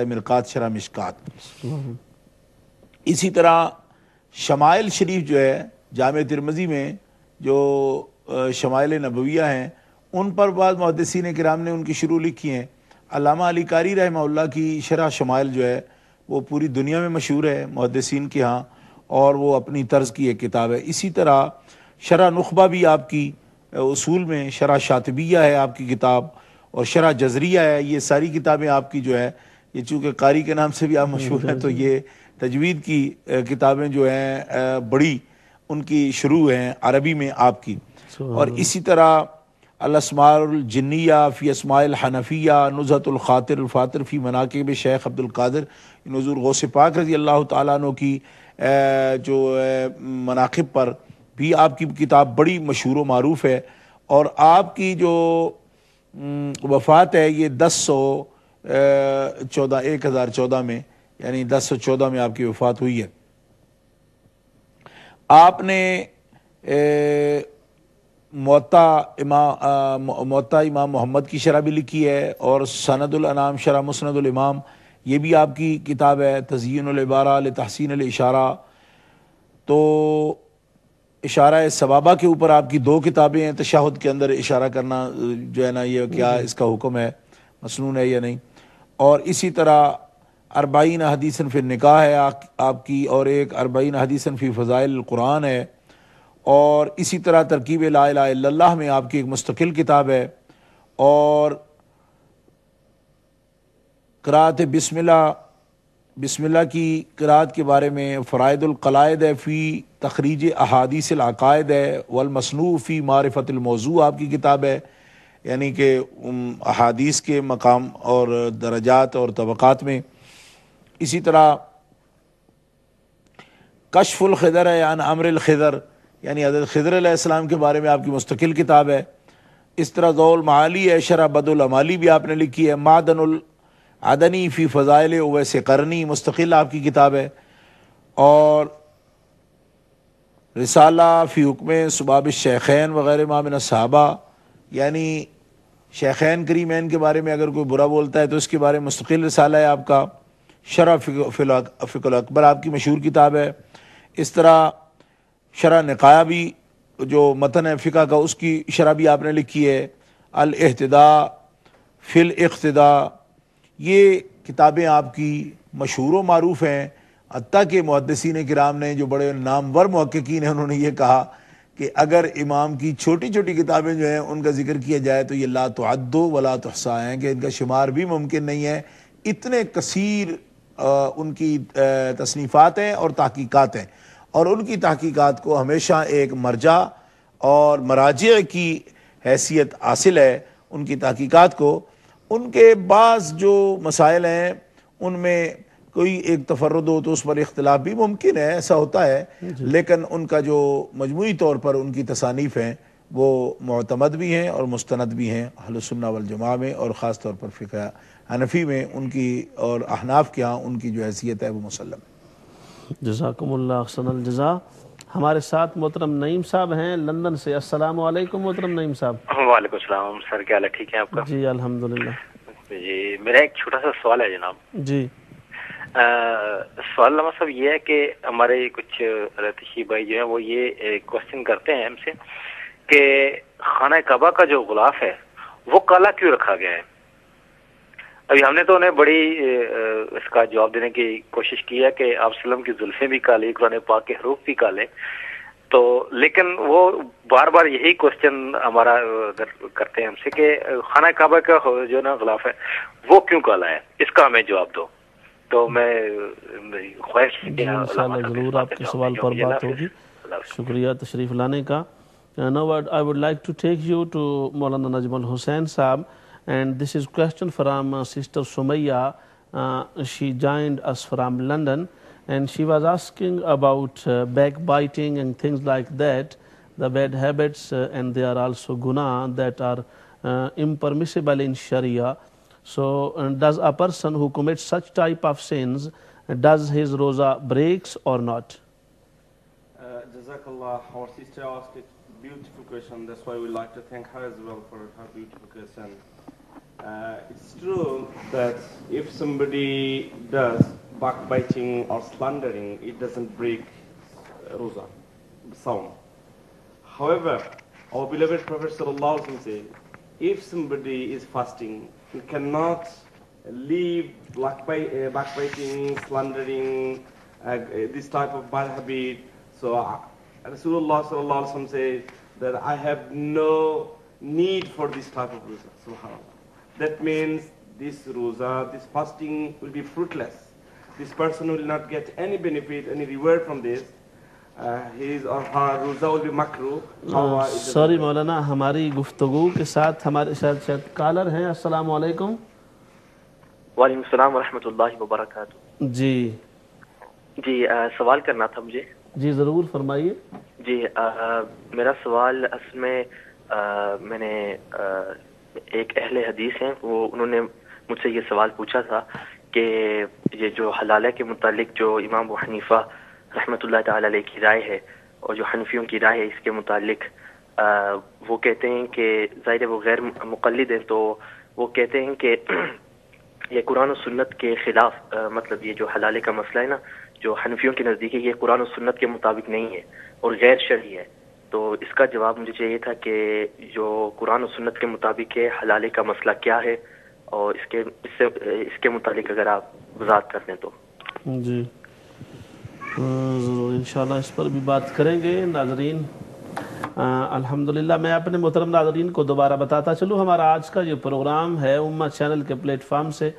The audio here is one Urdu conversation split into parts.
مرقات شرح مشکات. اسی طرح شمائل شریف جو ہے جامع ترمذی میں جو شمائل نبویہ ہیں ان پر بعض محدثین کرام نے ان کی شروع لکھی ہیں. علامہ علی قاری رحمہ اللہ کی شرح شمائل جو ہے وہ پوری دنیا میں مشہور ہے محدثین کے ہاں، اور وہ اپنی طرز کی ایک کتاب ہے. اسی طرح شرح نخبہ بھی آپ کی اصول میں، شرح شاطبیہ ہے آپ کی کتاب، اور شرح جزریہ ہے. یہ ساری کتابیں آپ کی جو ہے، یہ چونکہ قاری کے نام سے بھی آپ مشہور ہیں تو یہ تجوید کی کتابیں جو ہیں بڑی ان کی شروع ہیں عربی میں آپ کی. اور اسی طرح الاسماء الجنیہ فی اسماء الحنفیہ، نزہۃ الخاطر الفاطر فی مناقب شیخ عبد القادر حضور غوث پاک رضی اللہ تعالیٰ عنہ کی جو مناقب پر بھی آپ کی کتاب بڑی مشہور و معروف ہے. اور آپ کی جو وفات ہے یہ 1014 میں، یعنی 1014 میں آپ کی وفات ہوئی ہے. آپ نے موطا امام محمد کی شرح بھی لکھی ہے، اور سند الانام شرح مسند الامام یہ بھی آپ کی کتاب ہے. تزیین العبارہ لتحسین الاشارہ، تو اشارہ صوابہ کے اوپر آپ کی 2 کتابیں ہیں. تشہد کے اندر اشارہ کرنا جو ہے نا، یہ کیا اس کا حکم ہے، مسنون ہے یا نہیں. اور اسی طرح 40 حدیث فی النکاح ہے آپ کی، اور ایک 40 حدیث فی فضائل القرآن ہے. اور اسی طرح ترکیب لا الہ الا اللہ میں آپ کی ایک مستقل کتاب ہے. اور قرأت بسم اللہ کی قرأت کے بارے میں فرائد القلائد ہے فی تخریج احادیث العقائد ہے، والمصنوع فی معرفت الموضوع آپ کی کتاب ہے، یعنی کہ احادیث کے مقام اور درجات اور طبقات میں. اسی طرح کشف الخضر ہے عن امر الخضر، یعنی حضرت خضر علیہ السلام کے بارے میں آپ کی مستقل کتاب ہے. اس طرح ضوء المعالی ہے، شرح بد العمالی بھی آپ نے لکھی ہے. معدن العدنی فی فضائل اویس قرنی مستقل آپ کی کتاب ہے. اور رسالہ فی حکم سباب الشیخین وغیرہ ما من الصحابہ، یعنی شیخین کریمین کے بارے میں اگر کوئی برا بولتا ہے تو اس کے بارے میں مستقل رسالہ ہے آپ کا. شرح فقہ الاکبر آپ کی مشہور کتاب ہے. اس طرح شرح نقایہ بھی جو متن ہے فقہ کا اس کی شرح بھی آپ نے لکھی ہے. الاہتداء فی الاقتداء، یہ کتابیں آپ کی مشہور و معروف ہیں. حتیٰ کہ محدثین کرام نے جو بڑے نامور محققین ہیں انہوں نے یہ کہا کہ اگر امام کی چھوٹی چھوٹی کتابیں جو ہیں ان کا ذکر کیا جائے تو یہ لا تعد ولا تحصیٰ ہیں، کہ ان کا شمار بھی ممکن نہیں ہے. اتنے کثیر ان کی تصنیفات ہیں اور تحقیقات ہیں، اور ان کی تحقیقات کو ہمیشہ ایک مرجع اور مراجع کی حیثیت حاصل ہے ان کی تحقیقات کو. ان کے بعض جو مسائل ہیں ان میں کوئی ایک تفرد ہو تو اس پر اختلاف بھی ممکن ہے، ایسا ہوتا ہے، لیکن ان کا جو مجموعی طور پر ان کی تصانیف ہیں وہ معتمد بھی ہیں اور مستند بھی ہیں اہل سنہ والجماعہ میں، اور خاص طور پر فقہ حنفی میں ان کی اور احناف کے ہاں ان کی جو حیثیت ہے وہ مسلم ہے. جزاکم اللہ احسن الجزا. ہمارے ساتھ محترم نعیم صاحب ہیں لندن سے. السلام علیکم محترم نعیم صاحب. وعلیکم السلام سر، کیا حال ہے؟ ٹھیک ہے آپ کا؟ جی الحمدللہ. جی میرا ایک چھوٹا سا سوال ہے جناب. جی سوال نمبر صاحب یہ ہے کہ ہمارے کچھ رتشی بھائی جو ہیں وہ یہ کوشچن کرتے ہیں ہم سے کہ خانہ کعبہ کا جو غلاف ہے وہ کالا کیوں رکھا گیا ہے. ابھی ہم نے تو انہیں بڑی اس کا جواب دینے کی کوشش کی ہے کہ آپ وسلم کی زلفیں بھی کالے، قرآن پاک کے حروف بھی کالے، تو لیکن وہ بار بار یہی کوشچن ہمارا کرتے ہیں ہم سے کہ خانہ کعبہ کا جو نا غلاف ہے وہ کیوں کالا ہے، اس کا ہمیں جواب دو. تو میں خواہش انشاءاللہ ضرور آپ کے سوال پر بات ہوگی. شکریہ تشریف لانے کا. Now I would like to take you to Maulana Najm al-Hussain Saab, and this is question from Sister Sumayya. She joined us from London, and she was asking about backbiting and things like that, the bad habits, and they are also guna that are impermissible in Sharia. So does a person who commits such type of sins, does his roza breaks or not? Jazakallah, our sister asked a beautiful question. That's why we like to thank her as well for her beautiful question. It's true that if somebody does backbiting or slandering, it doesn't break roza, sound. However, our beloved Prophet ﷺ said, if somebody is fasting, he cannot leave backbiting, slandering, this type of bad habit. So Rasulullah ﷺ said that I have no need for this type of roza. Subhanallah. That means this roza, this fasting will be fruitless. This person will not get any benefit, any reward from this. His or her roza will be makruh. Sorry مولانا, ہماری گفتگو کے ساتھ ہمارے شاید کالر ہیں. السلام علیکم. وعلیکم السلام ورحمۃ اللہ وبرکاتہ. جی سوال کرنا تھا مجھے. جی ضرور فرمائیے. جی میرا سوال اصل میں نے ایک اہل حدیث ہیں, وہ انہوں نے مجھ سے یہ سوال پوچھا تھا کہ یہ جو حلالہ کے متعلق جو امام ابو حنیفہ رحمۃ اللہ تعالی علیہ کی رائے ہے اور جو حنفیوں کی رائے ہے اس کے متعلق, وہ کہتے ہیں کہ ظاہر ہے وہ غیر مقلد ہیں, تو وہ کہتے ہیں کہ یہ قرآن و سنت کے خلاف, مطلب یہ جو حلالے کا مسئلہ ہے نا, جو حنفیوں کے نزدیک ہے یہ قرآن و سنت کے مطابق نہیں ہے اور غیر شرعی ہے. تو اس کا جواب مجھے چاہیے تھا کہ جو قرآن و سنت کے مطابق ہے حلالے کا مسئلہ کیا ہے, اور اس کے متعلق اگر آپ وضاحت کر دیں تو. جی ضرور انشاءاللہ اس پر بھی بات کریں گے. ناظرین الحمدللہ میں اپنے محترم ناظرین کو دوبارہ بتاتا چلوں, ہمارا آج کا یہ پروگرام ہے امہ چینل کے پلیٹ فارم سے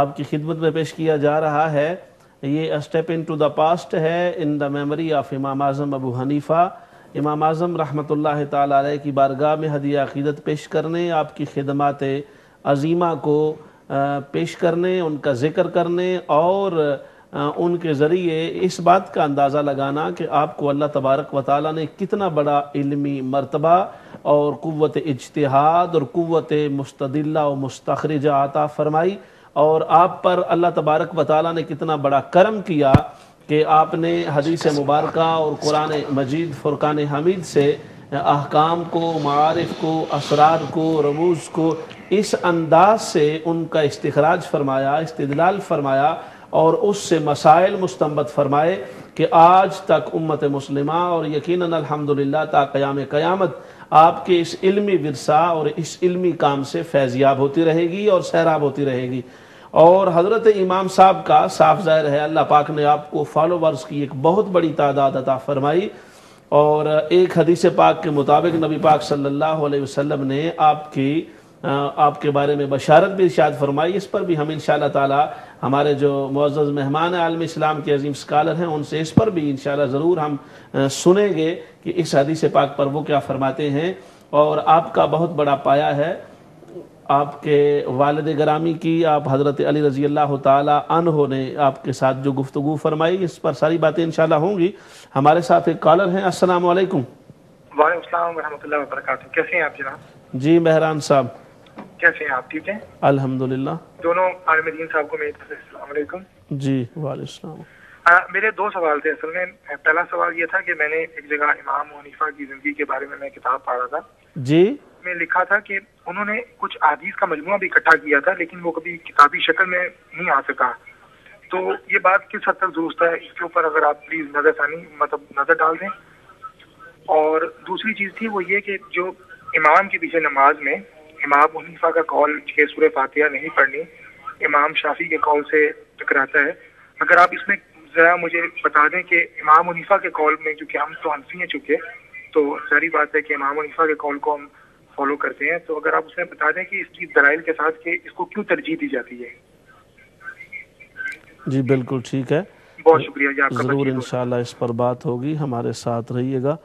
آپ کی خدمت میں پیش کیا جا رہا ہے. یہ اسٹیپ انٹو دا پاسٹ ہے ان the memory of Imam Azam ابو حنیفہ. امام اعظم رحمۃ اللہ تعالی علیہ کی بارگاہ میں ہدیہ عقیدت پیش کرنے, آپ کی خدمات عظیمہ کو پیش کرنے, ان کا ذکر کرنے اور ان کے ذریعے اس بات کا اندازہ لگانا کہ آپ کو اللہ تبارک و تعالیٰ نے کتنا بڑا علمی مرتبہ اور قوت اجتہاد اور قوت مستدلہ و مستخرجہ عطا فرمائی, اور آپ پر اللہ تبارک و تعالیٰ نے کتنا بڑا کرم کیا کہ آپ نے حدیث مبارکہ اور قرآن مجید فرقان حمید سے احکام کو, معارف کو, اسرار کو, رموز کو اس انداز سے ان کا استخراج فرمایا, استدلال فرمایا اور اس سے مسائل مستنبط فرمائے کہ آج تک امت مسلمہ اور یقیناً الحمدللہ تا قیام قیامت آپ کے اس علمی ورثہ اور اس علمی کام سے فیضیاب ہوتی رہے گی اور سیراب ہوتی رہے گی. اور حضرت امام صاحب کا صاف ظاہر ہے اللہ پاک نے آپ کو فالوورز کی ایک بہت بڑی تعداد عطا فرمائی, اور ایک حدیث پاک کے مطابق نبی پاک صلی اللہ علیہ وسلم نے آپ کے بارے میں بشارت بھی ارشاد فرمائی. اس پر بھی ہم انشاءاللہ تعالی ہمارے جو معزز مہمان عالم اسلام کے عظیم اسکالر ہیں ان سے اس پر بھی انشاءاللہ ضرور ہم سنیں گے کہ اس حدیث پاک پر وہ کیا فرماتے ہیں. اور آپ کا بہت بڑا پایا ہے, آپ کے والد گرامی کی, آپ حضرت علی رضی اللہ تعالی عنہ نے آپ کے ساتھ جو گفتگو فرمائی, اس پر ساری باتیں انشاءاللہ ہوں گی. ہمارے ساتھ ایک کالر ہیں. السلام علیکم. وعلیکم السلام ورحمۃ اللہ وبرکاتہ. کیسے ہیں آپ جناب؟ جی مہران صاحب. کیسے ہیں آپ؟ ٹھیک ہیں الحمدللہ. دونوں عالم دین صاحب کو میری طرف سے السلام علیکم. جی وعلیکم السلام. میرے دو سوال تھے اصل میں. پہلا سوال یہ تھا کہ میں نے ایک جگہ امام ابو حنیفہ کی زندگی کے بارے میں کتاب پڑھا تھا. جی میں لکھا تھا کہ انہوں نے کچھ احادیث کا مجموعہ بھی اکٹھا کیا تھا لیکن وہ کبھی کتابی شکل میں نہیں آ سکا. تو یہ بات کس حد تک درست ہے, اس کے اوپر اگر آپ پلیز نظر ڈال دیں. اور دوسری چیز تھی وہ یہ کہ جو امام کے پیچھے نماز میں امام ابو حنیفہ کا قول کہ سورہ فاتحہ نہیں پڑھنی امام شافعی کے قول سے ٹکراتا ہے. اگر آپ اس میں ذرا مجھے بتا دیں کہ امام ابو حنیفہ کے قول میں, کیونکہ ہم تو حنفی ہیں چکے, تو ظاہری بات ہے کہ امام ابو حنیفہ کے قول کو ہم فالو کرتے ہیں, تو اگر آپ اس میں بتا دیں کہ اس کی دلائل کے ساتھ کہ اس کو کیوں ترجیح دی جاتی ہے. جی بالکل ٹھیک ہے, بہت شکریہ جی آپ کا. ضرور انشاءاللہ اس پر بات ہوگی, ہمارے ساتھ رہیے گا.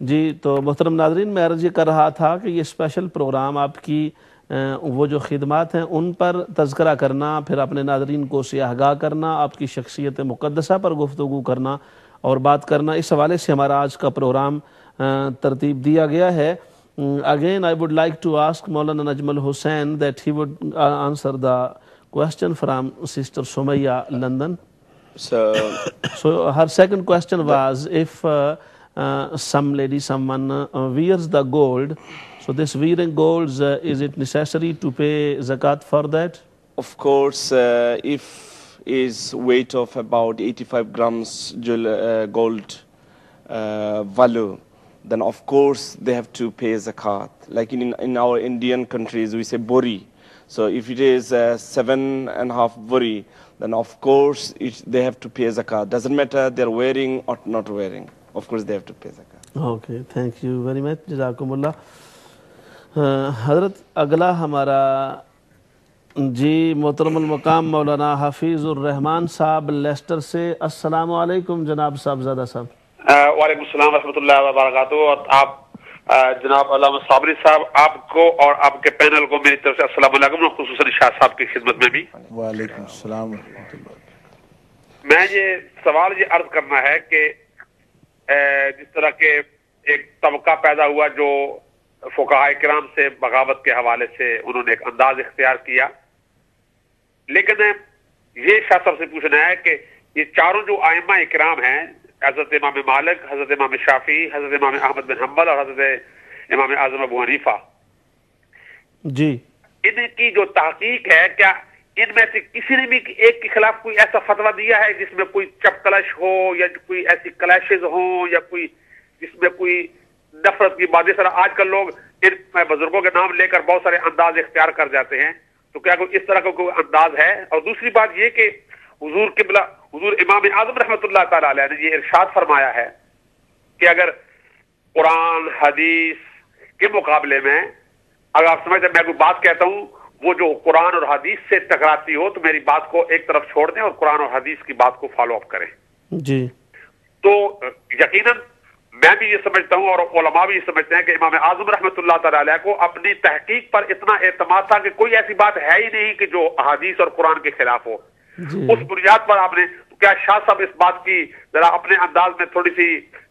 جی تو محترم ناظرین میں عرض یہ کر رہا تھا کہ یہ اسپیشل پروگرام آپ کی وہ جو خدمات ہیں ان پر تذکرہ کرنا, پھر اپنے ناظرین کو سے آگاہ کرنا, آپ کی شخصیت مقدسہ پر گفتگو کرنا اور بات کرنا, اس حوالے سے ہمارا آج کا پروگرام ترتیب دیا گیا ہے. Again I would like to ask Maulana Najmal Hussain that he would answer the question from Sister Sumayya, London. So her second question was if someone wears the gold. So this wearing gold, is it necessary to pay zakat for that? Of course, if is weight of about 85 grams gold value, then of course they have to pay zakat. Like in our Indian countries, we say bori. So if it is 7.5 bori, then of course they have to pay zakat. Doesn't matter they're wearing or not wearing. Of course they have to pay zakat. Okay, thank you very much. Jazakumullah. حضرت اگلا ہمارا جی محترم المقام مولانا حفیظ الرحمان صاحب لیسٹر سے. السلام علیکم جناب صاحب زادہ صاحب. وعلیکم السلام ورحمۃ اللہ وبرکاتہ. اور آپ جناب علامہ صابری صاحب، آپ کو اور آپ کے پینل کو میری طرف سے السلام علیکم، خصوصاً شاہ صاحب کی خدمت میں بھی وعلیکم السلام ورحمۃ اللہ. میں یہ سوال یہ عرض کرنا ہے کہ جس طرح کے ایک طبقہ پیدا ہوا جو فقہاء کرام سے بغاوت کے حوالے سے انہوں نے ایک انداز اختیار کیا، لیکن یہ شاہ صاحب سے پوچھنا ہے کہ یہ چاروں جو ائمہ کرام ہیں، حضرت امام مالک، حضرت امام شافعی، حضرت امام احمد بن حنبل اور حضرت امام اعظم ابو حنیفہ، جی ان کی جو تحقیق ہے، کیا ان میں سے کسی نے بھی ایک کے خلاف کوئی ایسا فتویٰ دیا ہے جس میں کوئی چپ کلش ہو یا کوئی ایسی کلیشز ہوں یا کوئی جس میں کوئی نفرت کی باتیں؟ سر آج کل لوگ ان بزرگوں کے نام لے کر بہت سارے انداز اختیار کر جاتے ہیں، تو کیا کوئی اس طرح کا کوئی انداز ہے؟ اور دوسری بات یہ کہ حضور قبلہ حضور امام اعظم رحمۃ اللہ تعالی علیہ نے یہ ارشاد فرمایا ہے کہ اگر قرآن حدیث کے مقابلے میں اگر آپ سمجھتے میں کوئی بات کہتا ہوں وہ جو قرآن اور حدیث سے ٹکراتی ہو تو میری بات کو ایک طرف چھوڑ دیں اور قرآن اور حدیث کی بات کو فالو اپ کریں. جی تو یقیناً میں بھی یہ سمجھتا ہوں اور علماء بھی یہ سمجھتے ہیں کہ امام اعظم رحمۃ اللہ تعالی علیہ کو اپنی تحقیق پر اتنا اعتماد تھا کہ کوئی ایسی بات ہے ہی نہیں کہ جو احادیث اور قرآن کے خلاف ہو. اس بنیاد پر آپ نے کیا شاہ صاحب اس بات کی ذرا اپنے انداز میں تھوڑی سی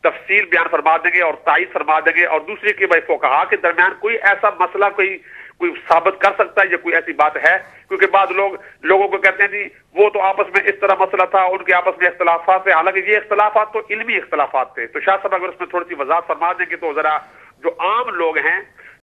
تفصیل بیان فرما دیں گے اور تائید فرما دیں گے؟ اور دوسری کہ بھائی فقہا کے درمیان کوئی ایسا مسئلہ کوئی ثابت کر سکتا ہے یا کوئی ایسی بات ہے؟ کیونکہ بعض لوگوں کو کہتے ہیں جی وہ تو آپس میں اس طرح مسئلہ تھا، ان کے آپس میں اختلافات تھے، حالانکہ یہ اختلافات تو علمی اختلافات تھے. تو شاہ صاحب اگر اس میں تھوڑی سی وضاحت فرما دیں گے تو ذرا جو عام لوگ ہیں